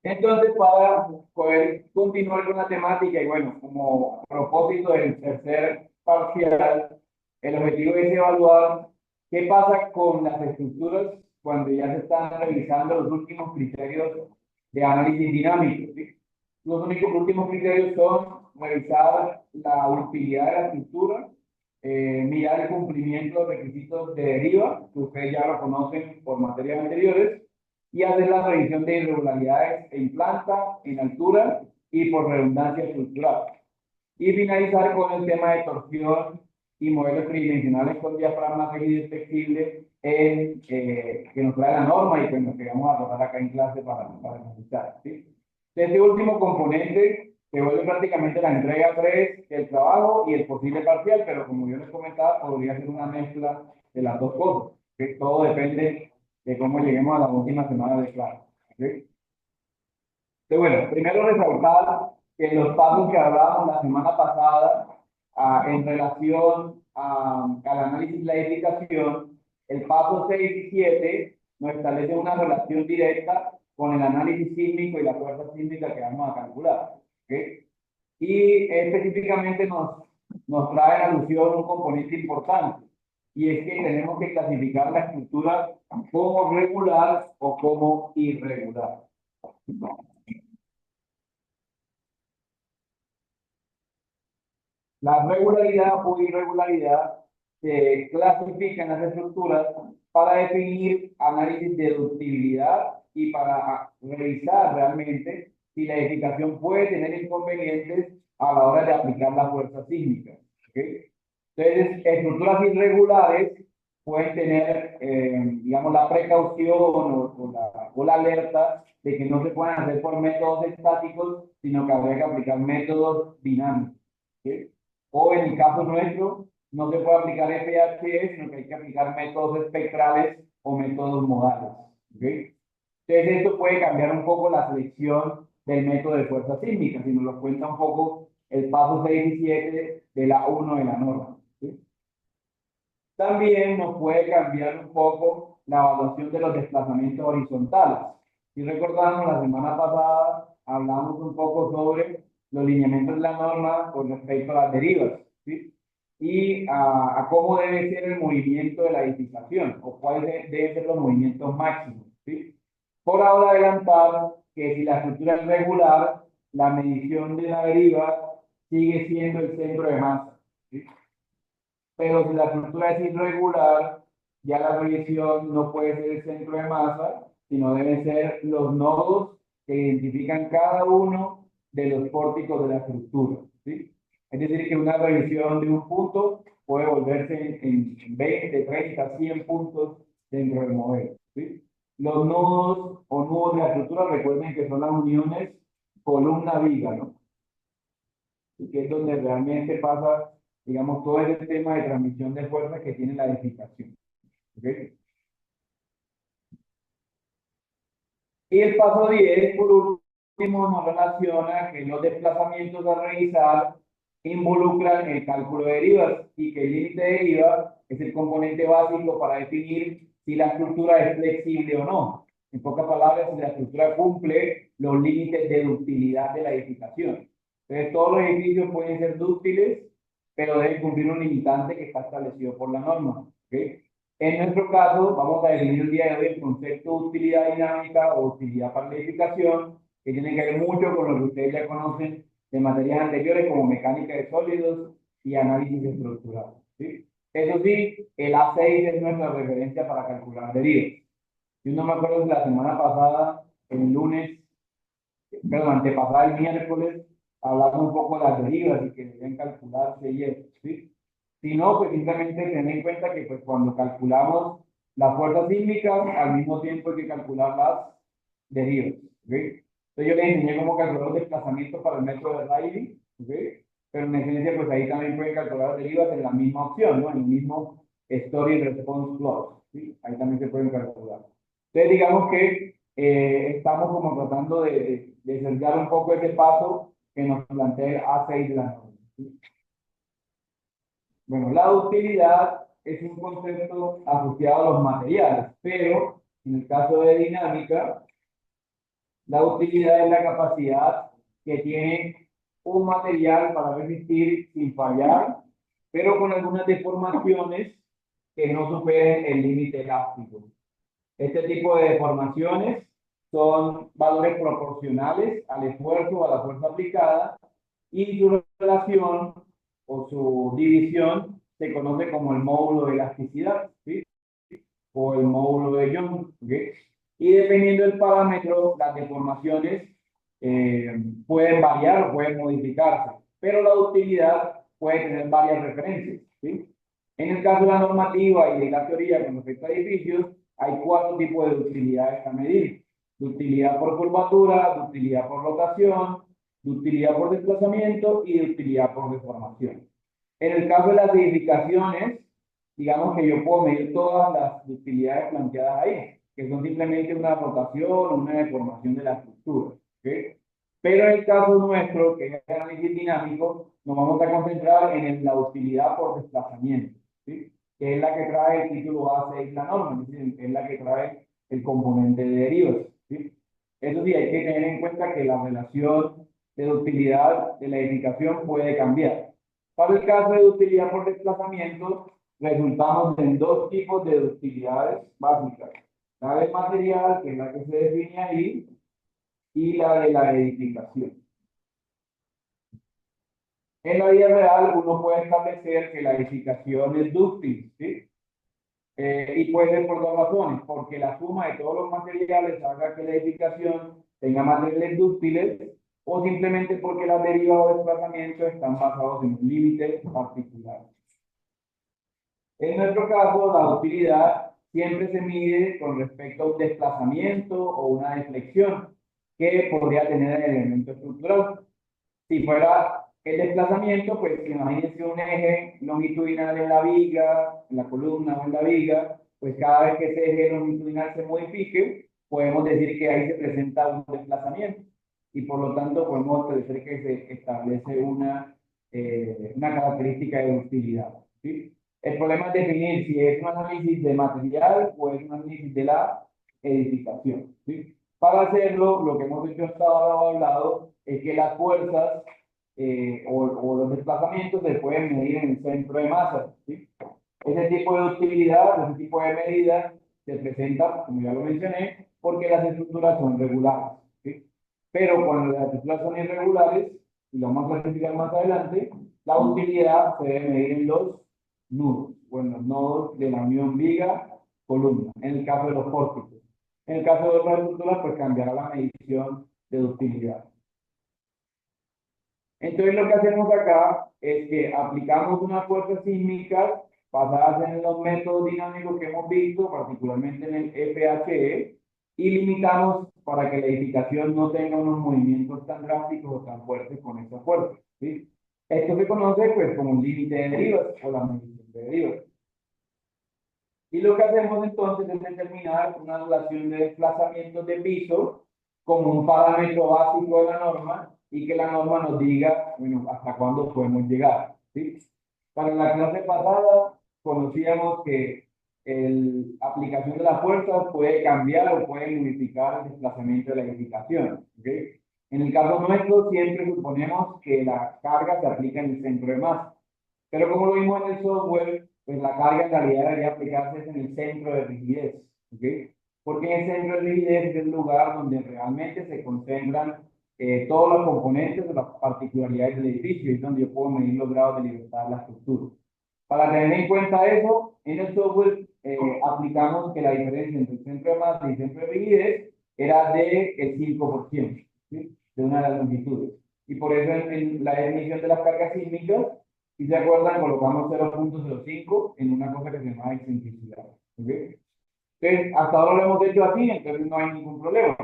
Entonces, para poder continuar con la temática y bueno, como propósito del tercer parcial, el objetivo es evaluar qué pasa con las estructuras cuando ya se están revisando los últimos criterios de análisis dinámico, ¿sí? Los últimos criterios son revisar la utilidad de la estructura, mirar el cumplimiento de los requisitos de deriva, que ustedes ya lo conocen por materias anteriores, y hacer la revisión de irregularidades en planta, en altura y por redundancia estructural. Y finalizar con el tema de torsión y modelos tridimensionales con diafragma rígido y flexible que nos trae la norma y que nos vamos a tratar acá en clase para analizar, ¿sí? Este último componente se vuelve prácticamente la entrega 3 del trabajo y el posible parcial, pero como yo les comentaba, podría ser una mezcla de las dos cosas, que todo depende de cómo lleguemos a la última semana de clase, ¿sí? Entonces, bueno, primero resaltar que los pasos que hablábamos la semana pasada en relación al análisis de la edificación, el paso 6 y 7 nos establece una relación directa con el análisis sísmico y la fuerza sísmica que vamos a calcular, ¿ok? Y específicamente nos trae a alusión un componente importante, y es que tenemos que clasificar la estructura como regular o como irregular. La regularidad o irregularidad se clasifica en las estructuras para definir análisis de ductibilidad y para revisar realmente si la edificación puede tener inconvenientes a la hora de aplicar la fuerza sísmica, ¿ok? Entonces, estructuras irregulares pueden tener, digamos, la precaución o la alerta de que no se puedan hacer por métodos estáticos, sino que habría que aplicar métodos dinámicos, ¿ok? O en el caso nuestro, no se puede aplicar FHE, sino que hay que aplicar métodos espectrales o métodos modales, ¿ok? Entonces, esto puede cambiar un poco la selección del método de fuerza sísmica, si nos lo cuenta un poco el paso 6 y 7 de la 1 de la norma, ¿sí? También nos puede cambiar un poco la evaluación de los desplazamientos horizontales. Si recordamos, la semana pasada hablamos un poco sobre los lineamientos de la norma con respecto a las derivas, ¿sí? Y a cómo debe ser el movimiento de la edificación o cuáles deben ser los movimientos máximos, ¿sí? Por ahora adelantar que si la estructura es regular, la medición de la deriva sigue siendo el centro de masa, ¿sí? Pero si la estructura es irregular, ya la revisión no puede ser el centro de masa, sino deben ser los nodos que identifican cada uno de los pórticos de la estructura, ¿sí? Es decir, que una revisión de un punto puede volverse en 20, 30, 100 puntos dentro del modelo, ¿sí? Los nodos o nudos de la estructura, recuerden que son las uniones columna-viga, ¿no? Y que es donde realmente pasa, digamos, todo ese tema de transmisión de fuerza que tiene la edificación, ¿ok? Y el paso 10 por último, nos relaciona que los desplazamientos a revisar involucran el cálculo de derivas y que el límite de derivas es el componente básico para definir si la estructura es flexible o no. En pocas palabras, si la estructura cumple los límites de ductilidad de la edificación. Entonces, todos los edificios pueden ser dúctiles, pero deben cumplir un limitante que está establecido por la norma, ¿ok? En nuestro caso, vamos a definir el día de hoy el concepto de utilidad dinámica o utilidad para la edificación, que tiene que ver mucho con lo que ustedes ya conocen de materias anteriores como mecánica de sólidos y análisis estructural, ¿sí? Eso sí, el A6 es nuestra referencia para calcular derivas. Yo no me acuerdo si la semana pasada, el lunes, perdón, antepasada el miércoles, hablamos un poco de las derivas y que deben calcularse y eso, ¿sí? Si no, pues simplemente tener en cuenta que pues cuando calculamos la fuerza sísmica, al mismo tiempo hay que calcular las derivas, ¿ok? Entonces yo les enseñé cómo calcular los desplazamientos para el método de Rayleigh, ¿ok? Pero en esencia, pues ahí también pueden calcular las derivas en la misma opción, ¿no? En el mismo Story Response Clause, ¿sí? Ahí también se pueden calcular. Entonces digamos que estamos como tratando de cerrar un poco ese paso que nos plantea el A6 de la norma, ¿sí? Bueno, la ductilidad es un concepto asociado a los materiales, pero en el caso de dinámica, La ductilidad es la capacidad que tiene un material para resistir sin fallar, pero con algunas deformaciones que no superen el límite elástico. Este tipo de deformaciones son valores proporcionales al esfuerzo o a la fuerza aplicada y su relación o su división se conoce como el módulo de elasticidad, ¿sí? O el módulo de Young, ¿okay? Y dependiendo del parámetro, las deformaciones pueden variar o pueden modificarse, pero la ductilidad puede tener varias referencias, ¿sí? En el caso de la normativa y de la teoría con respecto a edificios, hay cuatro tipos de ductilidades a medir. Ductilidad por curvatura, ductilidad por rotación, ductilidad por desplazamiento y ductilidad por deformación. En el caso de las edificaciones, digamos que yo puedo medir todas las ductilidades planteadas ahí, que son simplemente una rotación o una deformación de la estructura, ¿okay? Pero en el caso nuestro, que es el análisis dinámico, nos vamos a concentrar en la ductilidad por desplazamiento, ¿sí? Que es la que trae el título A6 la norma, es decir, es la que trae el componente de derivas, ¿sí? Eso sí, hay que tener en cuenta que la relación de ductilidad de la edificación puede cambiar. Para el caso de ductilidad por desplazamiento, resultamos en dos tipos de ductilidades básicas. La del material, que es la que se define ahí, y la de la edificación. En la vida real, uno puede establecer que la edificación es dúctil, ¿sí? Y puede ser por dos razones, porque la suma de todos los materiales haga que la edificación tenga materiales dúctiles, o simplemente porque las derivas o desplazamientos están basados en un límite particular. En nuestro caso, la ductilidad siempre se mide con respecto a un desplazamiento o una deflexión que podría tener el elemento estructural. Si fuera el desplazamiento, pues imagínense un eje longitudinal en la viga, en la columna o en la viga, pues cada vez que ese eje longitudinal se modifique, podemos decir que ahí se presenta un desplazamiento y por lo tanto podemos decir que se establece una característica de ductilidad, ¿sí? El problema es definir si es un análisis de material o es un análisis de la edificación, ¿sí? Para hacerlo, lo que hemos hecho hasta ahora hablado es que las fuerzas o los desplazamientos se pueden medir en el centro de masa, ¿sí? Ese tipo de utilidad, ese tipo de medidas se presenta, como ya lo mencioné, porque las estructuras son regulares, ¿sí? Pero cuando las estructuras son irregulares, y lo vamos a clasificar más adelante, la utilidad se debe medir en los nudos, o en los nodos de la unión viga-columna, en el caso de los pórticos. En el caso de otras estructuras, pues cambiará la medición de ductilidad. Entonces lo que hacemos acá es que aplicamos unas fuerzas sísmicas basadas en los métodos dinámicos que hemos visto, particularmente en el FHE, y limitamos para que la edificación no tenga unos movimientos tan drásticos o tan fuertes con esa fuerza, ¿sí? Esto se conoce pues como un límite de derivas o la medición de derivas. Y lo que hacemos entonces es determinar una relación de desplazamiento de piso como un parámetro básico de la norma y que la norma nos diga, bueno, hasta cuándo podemos llegar, ¿sí? Para la clase pasada conocíamos que la aplicación de la fuerza puede cambiar o puede modificar el desplazamiento de la edificación, ¿ok? En el caso nuestro siempre suponemos que la carga se aplica en el centro de masa. Pero como lo vimos en el software, pues la carga en realidad debería aplicarse en el centro de rigidez, ¿ok? Porque en el centro de rigidez es el lugar donde realmente se concentran todos los componentes de las particularidades del edificio y es donde yo puedo medir los grados de libertad de la estructura. Para tener en cuenta eso, en el software aplicamos que la diferencia entre el centro de masa y el centro de rigidez era del 5%, ¿sí? De una de las longitudes. Y por eso en la definición de las cargas sísmicas, si se acuerdan, colocamos 0.05 en una cosa que se llama excentricidad, ¿okay? Entonces, hasta ahora lo hemos hecho así, entonces no hay ningún problema.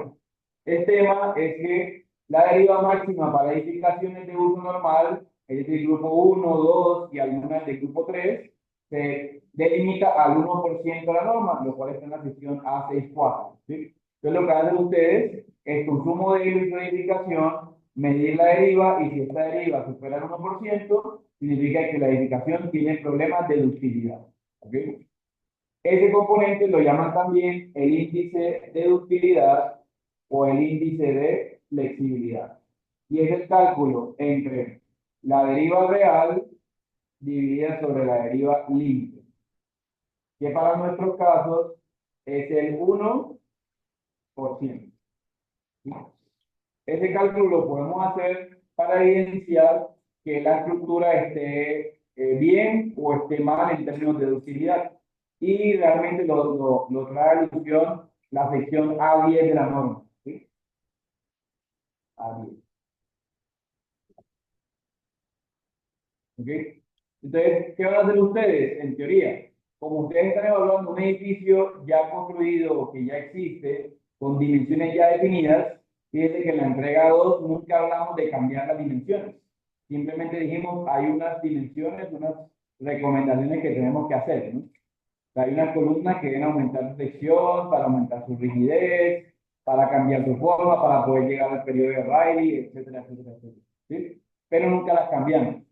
El tema es que la deriva máxima para edificaciones de uso normal, es del grupo 1, 2 y algunas del grupo 3, se delimita al 1% de la norma, lo cual está en la sección A64, ¿sí? Entonces, lo que hacen ustedes es con su modelo y su edificación, medir la deriva y si esta deriva supera el 1%, significa que la edificación tiene problemas de ductilidad, ¿ok? Ese componente lo llaman también el índice de ductilidad o el índice de flexibilidad. Y es el cálculo entre la deriva real dividida sobre la deriva límite, que para nuestros casos es el 1%. ¿Sí? Ese cálculo lo podemos hacer para evidenciar que la estructura esté bien o esté mal en términos de ductilidad. Y realmente lo trae a alusión la sección A10 de la norma. ¿Sí? A10. ¿Ok? Entonces, ¿qué van a hacer ustedes? En teoría, como ustedes están evaluando un edificio ya construido, que ya existe, con dimensiones ya definidas, fíjense que en la entrega 2 nunca hablamos de cambiar las dimensiones. Simplemente dijimos, hay unas dimensiones, unas recomendaciones que tenemos que hacer, ¿no? Hay unas columnas que deben aumentar su sección, para aumentar su rigidez, para cambiar su forma, para poder llegar al periodo de Rayleigh, etcétera, etcétera, etcétera. ¿Sí? Pero nunca las cambiamos.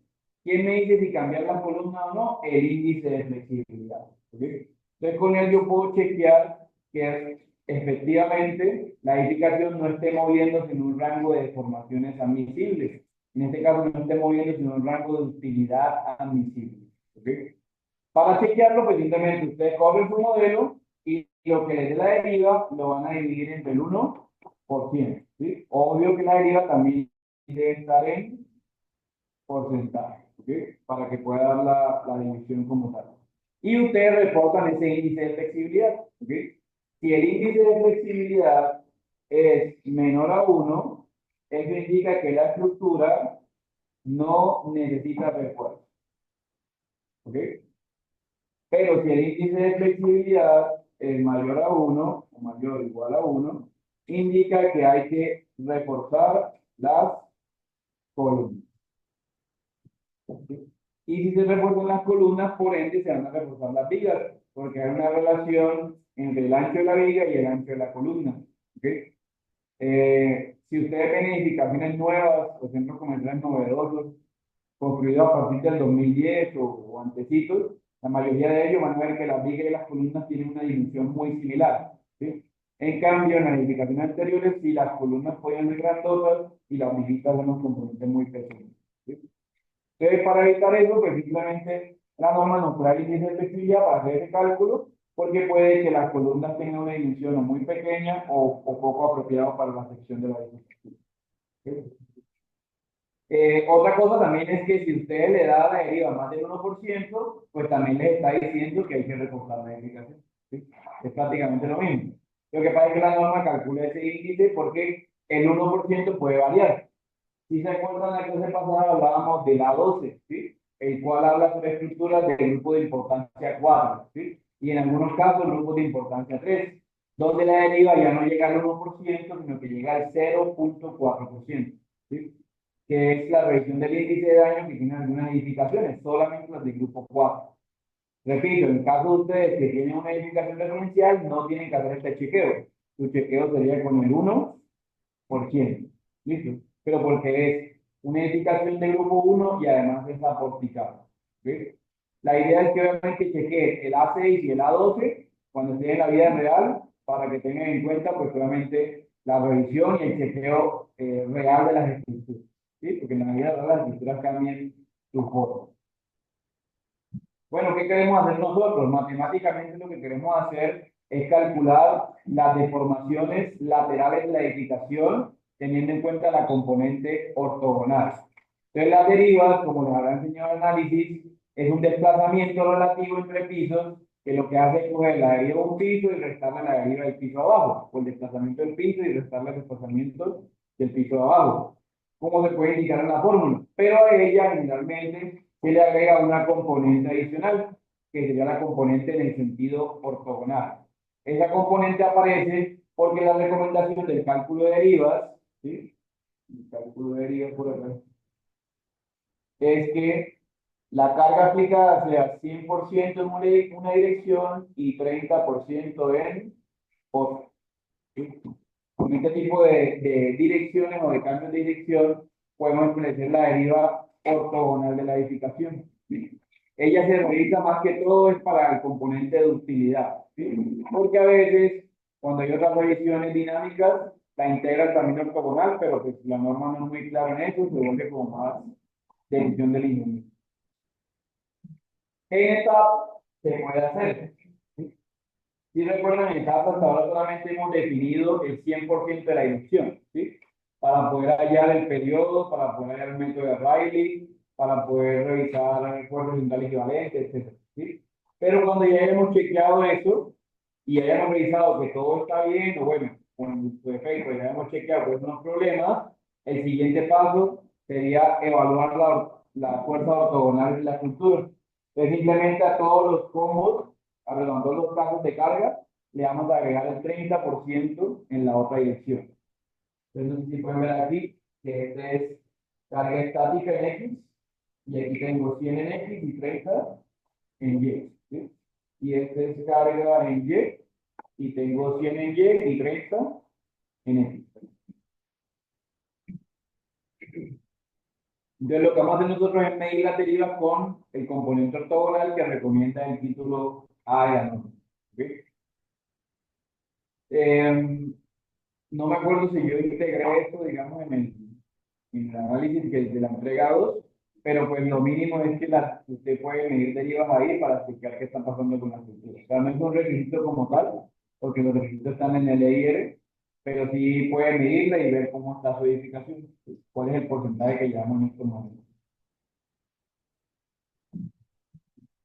¿Quién me dice si cambiar la columna o no? El índice de flexibilidad. ¿Sí? Entonces, con él yo puedo chequear que efectivamente la edificación no esté moviéndose en un rango de deformaciones admisibles. En este caso, no esté moviéndose en un rango de utilidad admisible. ¿Sí? Para chequearlo, pues simplemente ustedes cogen su modelo y lo que les dé la deriva lo van a dividir entre el 1%. ¿Sí? Obvio que la deriva también debe estar en porcentaje, ¿ok? Para que pueda dar la división como tal. Y ustedes reportan ese índice de flexibilidad, ¿ok? Si el índice de flexibilidad es menor a 1, eso indica que la estructura no necesita refuerzo, ¿ok? Pero si el índice de flexibilidad es mayor a 1 o mayor o igual a 1, indica que hay que reforzar las columnas. Y si se refuerzan las columnas, por ende se van a reforzar las vigas, porque hay una relación entre el ancho de la viga y el ancho de la columna. ¿Okay? Si ustedes ven edificaciones nuevas o centros comerciales novedosos, construidos a partir del 2010 o antecitos, la mayoría de ellos van a ver que las vigas y las columnas tienen una dimensión muy similar. ¿Sí? En cambio, en las edificaciones anteriores, sí, las columnas podían ser grandosas y las viguitas son unos componentes muy pequeños. ¿Sí? Entonces, para evitar eso, pues simplemente la norma nos trae el índice de flexibilidad para hacer ese cálculo, porque puede que las columnas tengan una dimensión o muy pequeña o poco apropiado para la sección de la edificación. ¿Sí? Otra cosa también es que si usted le da a la deriva más del 1%, pues también les está diciendo que hay que recortar la edificación. ¿Sí? Es prácticamente lo mismo. Lo que pasa es que la norma calcula ese índice porque el 1% puede variar. Si se acuerdan, la clase pasada hablábamos de la 12, ¿sí? El cual habla sobre estructuras del grupo de importancia 4, ¿sí? Y en algunos casos, grupos de importancia 3, donde la deriva ya no llega al 1%, sino que llega al 0,4%, ¿sí? Que es la revisión del índice de daño que tienen algunas edificaciones, solamente las del grupo 4. Repito, en caso de ustedes que tienen una edificación residencial, no tienen que hacer este chequeo. Su chequeo sería con el 1%. ¿Listo? Pero porque es una edificación de grupo 1 y además es aporticada. ¿Sí? La idea es que obviamente chequee el A6 y el A12 cuando esté en la vida real para que tengan en cuenta pues obviamente la revisión y el chequeo real de las estructuras. ¿Sí? Porque en la vida real las estructuras cambian su forma. Bueno, ¿qué queremos hacer nosotros? Matemáticamente lo que queremos hacer es calcular las deformaciones laterales de la edificación teniendo en cuenta la componente ortogonal. Entonces, las derivas, como les habrá enseñado el análisis, es un desplazamiento relativo entre pisos que lo que hace es coger la deriva de un piso y restarle la deriva del piso abajo, o el desplazamiento del piso y restarle el desplazamiento del piso de abajo. ¿Cómo se puede indicar en la fórmula? Pero a ella generalmente se le agrega una componente adicional, que sería la componente en el sentido ortogonal. Esa componente aparece porque la recomendación del cálculo de derivas, ¿sí? El cálculo de derivas por acá, es que la carga aplicada sea 100% en una dirección y 30% en otra. ¿Sí? Con este tipo de direcciones o de cambios de dirección, podemos establecer la deriva ortogonal de la edificación. ¿Sí? Ella se realiza más que todo es para el componente de ductilidad, ¿sí? Porque a veces, cuando hay otras revisiones dinámicas, la integra también ortogonal, pero pues la norma no es muy clara en eso, se vuelve como más decisión del ingeniero. En etapa se puede hacer. Si recuerdan, en etapa hasta ahora solamente hemos definido el 100% de la inducción, ¿sí? Para poder hallar el periodo, para poder hallar el método de Rayleigh, para poder revisar fuerzas centrales equivalentes, etc. ¿Sí? Pero cuando ya hemos chequeado eso y hayamos revisado que todo está bien, o bueno, con su efecto ya hemos chequeado que no hay problemas, el siguiente paso sería evaluar la fuerza ortogonal de la estructura. Entonces, simplemente a todos los combos, a todos los casos de carga, le vamos a agregar el 30% en la otra dirección. Entonces, no sé si pueden ver aquí que este es carga estática en X, y aquí tengo 100 en X y 30 en Y. ¿Sí? Y este es carga en Y, y tengo 100 en Y y 30 en X. Entonces, lo que vamos a hacer nosotros es medir las derivas con el componente ortogonal que recomienda el título A de la norma. ¿Okay? No me acuerdo si yo integré esto, digamos, en el análisis de la entrega 2, pero pues lo mínimo es que usted puede medir derivas ahí para explicar qué está pasando con la estructura. O sea, no es un requisito como tal, porque los requisitos están en el EIR, pero sí puede medirla y ver cómo está su edificación, cuál es el porcentaje que llevamos en estos momentos.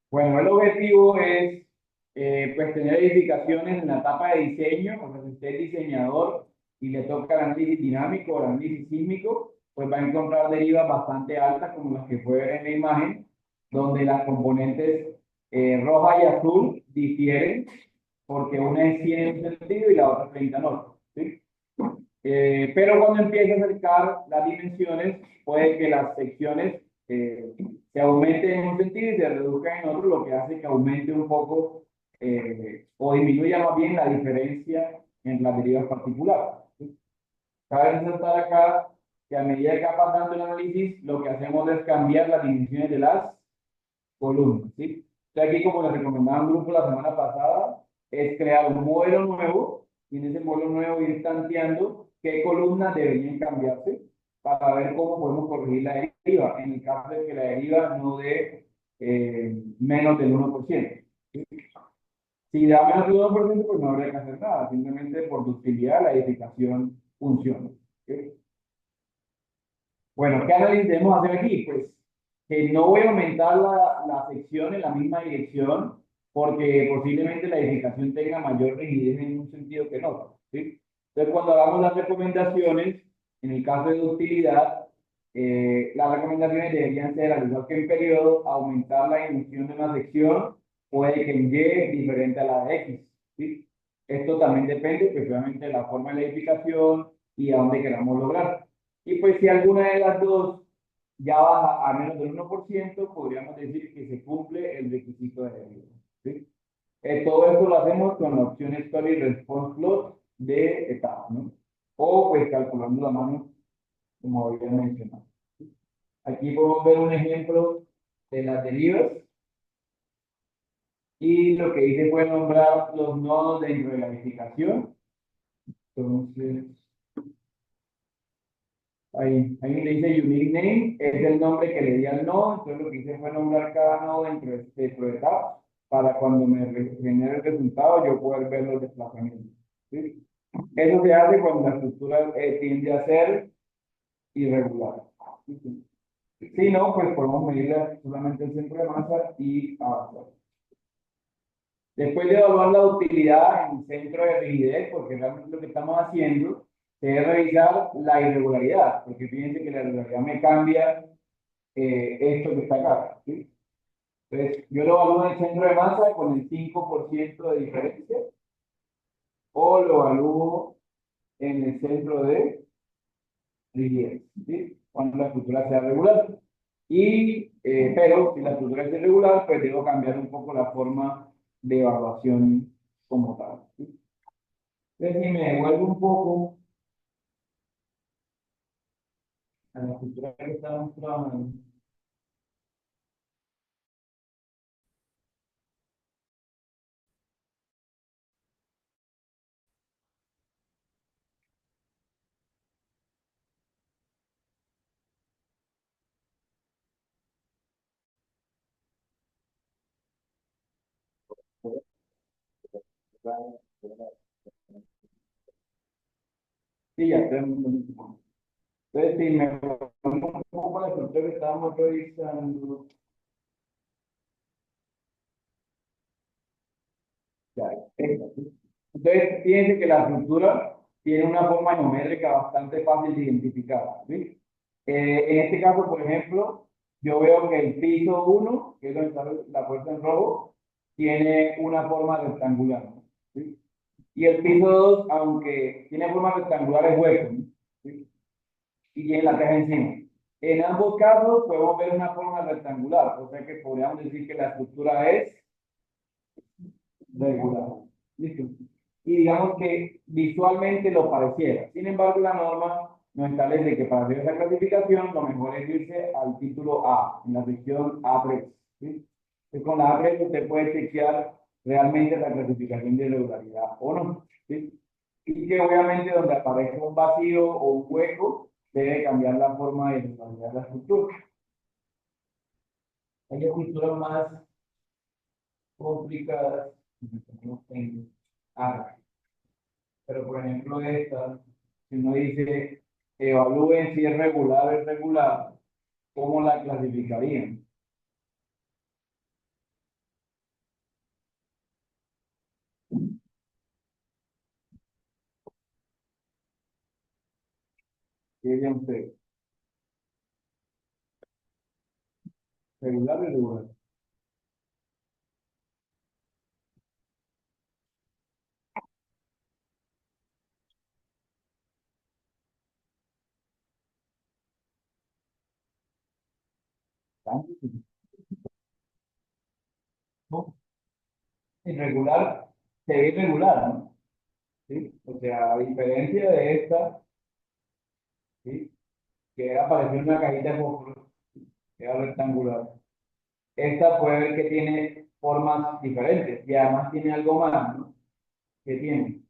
Bueno, el objetivo es pues tener edificaciones en la etapa de diseño, porque si usted es diseñador y le toca el análisis dinámico o el análisis sísmico, pues va a encontrar derivas bastante altas, como las que puede ver en la imagen, donde las componentes roja y azul difieren, porque una es 100 en un sentido y la otra 30 en otro. ¿Sí? Pero cuando empieza a acercar las dimensiones, puede que las secciones se aumenten en un sentido y se reduzcan en otro, lo que hace que aumente un poco o disminuya más bien la diferencia en las derivas particulares. ¿Sí? Cabe resaltar acá que a medida que va pasando el análisis, lo que hacemos es cambiar las dimensiones de las columnas. ¿Sí? Entonces aquí, como les recomendaba un grupo la semana pasada, es crear un modelo nuevo y en ese modelo nuevo ir tanteando qué columnas deberían cambiarse para ver cómo podemos corregir la deriva, en el caso de que la deriva no dé menos del 1%. ¿Sí? Si da menos del 1%, pues no habría que hacer nada, simplemente por ductilidad la edificación funciona. ¿Sí? Bueno, ¿qué análisis debemos hacer aquí? Pues que no voy a aumentar la sección en la misma dirección porque posiblemente la edificación tenga mayor rigidez en un sentido que en otro. ¿Sí? Entonces, cuando hagamos las recomendaciones, en el caso de ductilidad, las recomendaciones deberían ser, al igual que en periodo, aumentar la dimensión de una sección, puede que en Y diferente a la de X. ¿Sí? Esto también depende, pues, obviamente, de la forma de la edificación y a dónde queramos lograr. Y pues si alguna de las dos ya baja a menos del 1%, podríamos decir que se cumple el requisito de deriva. ¿Sí? Todo esto lo hacemos con la opción Story Response Plot de etapa, ¿no? O pues calculando la mano, como había mencionado. Aquí podemos ver un ejemplo de las derivas y lo que hice fue nombrar los nodos dentro de la edificación. Entonces, ahí le dice unique name, es el nombre que le di al nodo, entonces lo que hice fue nombrar cada nodo dentro de este etapa para cuando me genere el resultado yo poder ver los desplazamientos. ¿Sí? Eso se hace cuando la estructura tiende a ser irregular. ¿Sí? Si no, pues podemos medir solamente el centro de masa y avanzar. Después de evaluar la utilidad en el centro de rigidez, porque realmente lo que estamos haciendo es revisar la irregularidad, porque fíjense que la irregularidad me cambia esto que está acá. ¿Sí? Entonces, yo lo evalúo en el centro de masa con el 5% de diferencia, o lo evalúo en el centro de rigidez, ¿sí? Cuando la estructura sea regular. Pero si la estructura es irregular, pues debo cambiar un poco la forma de evaluación como tal. ¿Sí? Entonces, si me devuelvo un poco a la estructura que estamos trabajando, Sí, ya tenemos. Entonces, si me pongo un poco la estructura que estábamos revisando, ya, esta, ¿sí? Entonces, fíjense que la estructura tiene una forma geométrica bastante fácil de identificar, ¿sí? En este caso, por ejemplo, yo veo que el piso uno, que es donde está la puerta en rojo, tiene una forma rectangular, ¿no? ¿Sí? Y el piso 2, aunque tiene forma rectangular, es hueco, ¿no? ¿Sí? Y tiene la caja encima. En ambos casos podemos ver una forma rectangular, o sea que podríamos decir que la estructura es regular. ¿Listo? Y digamos que visualmente lo pareciera. Sin embargo, la norma nos establece que para hacer esa clasificación lo mejor es irse al título A, en la sección A3. ¿Sí? Entonces, con la A3 usted puede chequear realmente la clasificación de irregularidad o no. ¿Sí? Y que obviamente donde aparezca un vacío o un hueco, debe cambiar la forma de irregularidad de la estructura. Hay estructuras más complicadas. No tengo. Ah, pero por ejemplo esta, si uno dice, evalúen si es regular o irregular, ¿cómo la clasificarían? ¿Qué dirían ustedes? ¿Regular o irregular? ¿No? Irregular, se ve irregular, ¿no? ¿Sí? O sea, a diferencia de esta, ¿sí? Que apareció en una cajita de fósforo, que era rectangular, esta puede ver que tiene formas diferentes y además tiene algo más, ¿no? Que tiene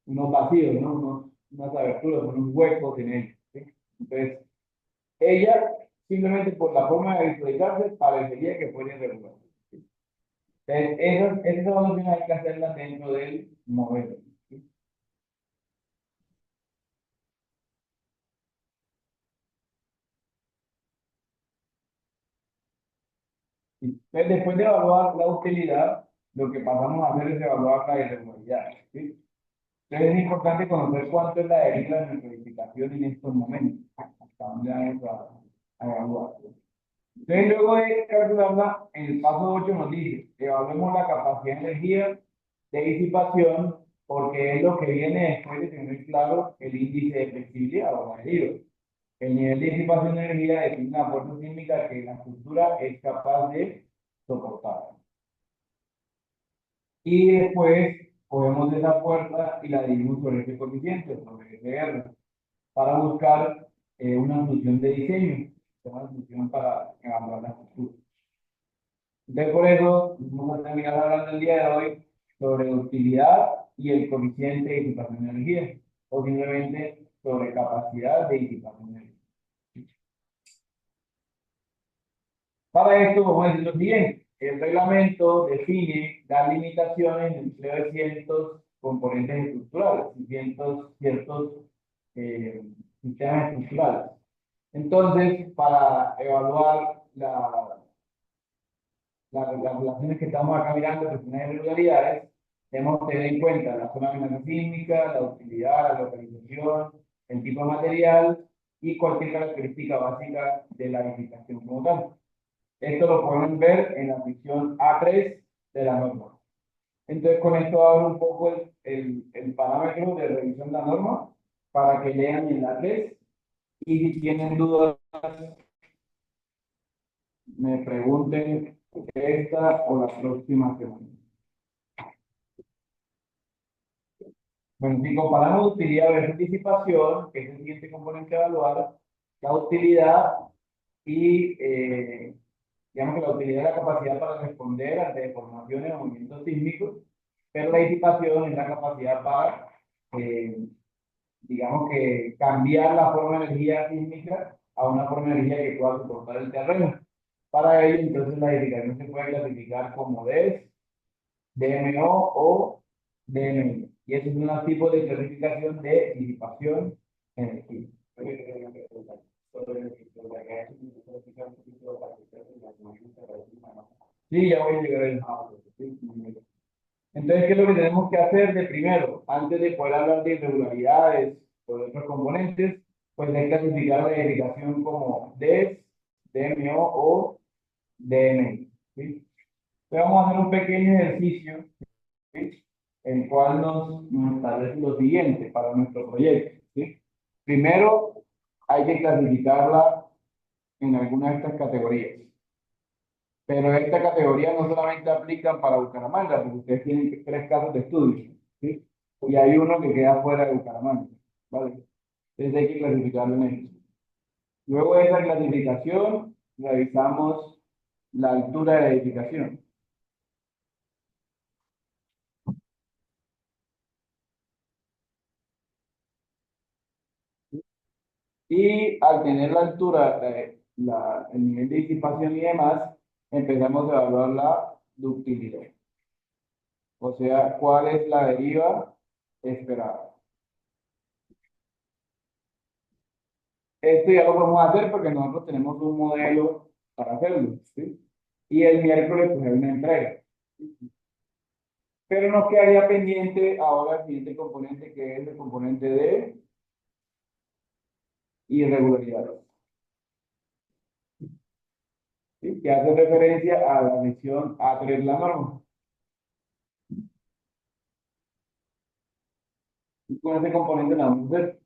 unos vacíos, ¿no? Unas aberturas, unos huecos en él, ¿sí? Entonces, ella, simplemente por la forma de visualizarse, parecería que fuera irregular. Entonces, esas evaluaciones hay que hacerlas dentro del modelo. ¿Sí? Entonces, después de evaluar la utilidad, lo que pasamos a hacer es evaluar la irregularidad. ¿Sí? Entonces, es importante conocer cuánto es la deriva de nuestra edificación en estos momentos. Hasta dónde vamos a evaluar. Entonces, luego de calcularla, en el paso 8 nos dice, evaluemos la capacidad de energía de disipación, porque es lo que viene después de tener claro el índice de flexibilidad o adherido. El nivel de disipación de energía define la fuerza sísmica que la estructura es capaz de soportar. Y después cogemos esa fuerza y la dividimos sobre ese coeficiente, sobre ese R, para buscar una solución de diseño, una solución para evaluar la estructura. Entonces, por eso vamos a terminar hablando el día de hoy sobre utilidad y el coeficiente de disipación de energía, o simplemente sobre capacidad de disipación de energía. Para esto, vamos a decir lo siguiente: el reglamento define las limitaciones del empleo de ciertos componentes estructurales y ciertos eh, sistemas estructurales. Entonces, para evaluar las relaciones que estamos acá mirando, que son irregularidades, debemos tener en cuenta la zona de amenaza sísmica, la utilidad, la localización, el tipo de material y cualquier característica básica de la edificación como tal. Esto lo pueden ver en la sección A3 de la norma. Entonces, con esto abro un poco el parámetro de revisión de la norma para que lean en la 3 y si tienen dudas, me pregunten esta o la próxima semana. Bueno, si comparamos utilidad versus disipación, que es el siguiente componente a evaluar, la utilidad y, digamos que la utilidad es la capacidad para responder ante deformaciones o movimientos sísmicos, pero la disipación es la capacidad para, eh, digamos que, cambiar la forma de energía sísmica a una forma de energía que pueda soportar el terreno. Para ello, entonces, la edificación se puede clasificar como DES, DMO o DMI. Y esos son los tipos de clasificación de disipación energética. Sí, ya voy a llegar ahí. Sí, entonces, ¿qué es lo que tenemos que hacer de primero? Antes de poder hablar de irregularidades o de otros componentes, pues hay que clasificar la edificación como DES, DMO o DMI. ¿Sí? Entonces, vamos a hacer un pequeño ejercicio, ¿sí? El cual nos establece lo siguiente para nuestro proyecto. ¿Sí? Primero, hay que clasificarla en alguna de estas categorías. Pero esta categoría no solamente aplican para Bucaramanga, porque ustedes tienen 3 casos de estudio, ¿sí? Y hay uno que queda fuera de Bucaramanga, ¿vale? Entonces hay que clasificarlo en esto. Luego de esa clasificación, revisamos la altura de la edificación. Y al tener la altura, el nivel de disipación y demás, empezamos a evaluar la ductilidad. O sea, cuál es la deriva esperada. Esto ya lo podemos hacer porque nosotros tenemos un modelo para hacerlo, ¿sí? Y el miércoles pues hay una entrega. Pero nos quedaría pendiente ahora el siguiente componente, que es el componente de irregularidades, ¿sí? Que hace referencia a la sección A3 de la norma. Y con ese componente la vamos a hacer.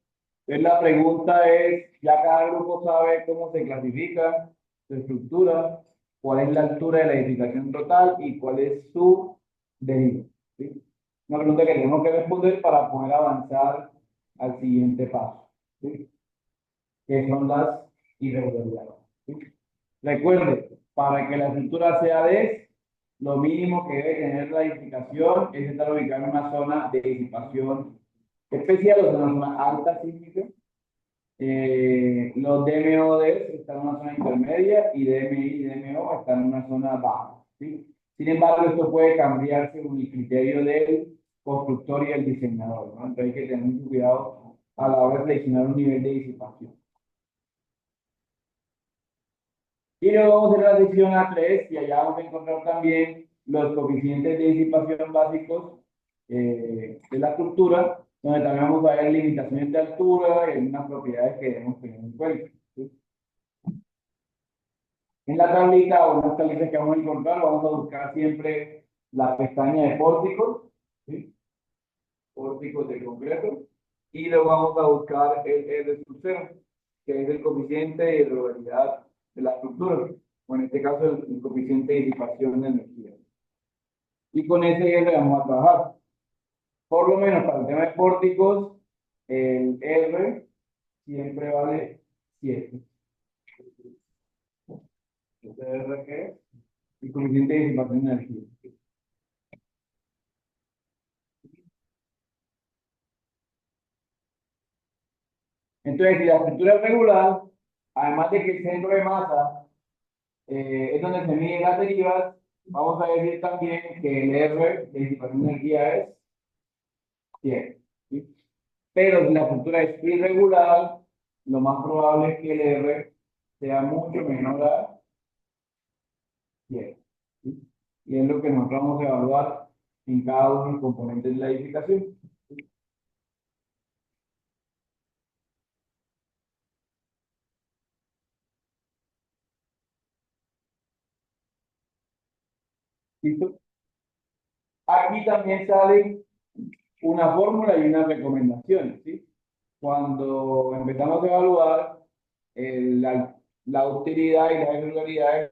Entonces la pregunta es, ya cada grupo sabe cómo se clasifica, su estructura, cuál es la altura de la edificación total y cuál es su deriva, ¿sí? Una pregunta que tenemos que responder para poder avanzar al siguiente paso, ¿sí? Que son las irregularidades, ¿sí? Recuerde, para que la estructura sea DES, lo mínimo que debe tener la edificación es estar ubicada en una zona de disipación especial, o sea, una zona alta sísmica. Los DMODs están en una zona intermedia y DMI y DMO están en una zona baja, ¿sí? Sin embargo, esto puede cambiar según el criterio del constructor y el diseñador, ¿no? Entonces hay que tener mucho cuidado a la hora de seleccionar un nivel de disipación. Y luego vamos a hacer la sección A3 y allá vamos a encontrar también los coeficientes de disipación básicos de la estructura, donde también vamos a ver limitaciones de altura y algunas propiedades que debemos tener en cuenta, ¿sí? En la tablita o en las tablitas que vamos a encontrar, vamos a buscar siempre la pestaña de pórticos, ¿sí? Pórticos de concreto, y luego vamos a buscar el R sub 0, que es el coeficiente de irregularidad de la estructura, o en este caso el coeficiente de disipación de energía. Y con ese R vamos a trabajar. Por lo menos para el tema de pórticos, el R siempre vale 7. ¿Este R qué es? El coeficiente de disipación de energía. Entonces, si la estructura es regular, además de que el centro de masa es donde se miden las derivas, vamos a decir también que el R de disipación de energía es 100, ¿sí? Pero si la estructura es irregular, lo más probable es que el R sea mucho menor a 100, ¿sí? Y es lo que nosotros vamos a evaluar en cada uno de los componentes de la edificación. ¿Listo? Aquí también sale una fórmula y unas recomendaciones, ¿sí? Cuando empezamos a evaluar la utilidad y las irregularidades,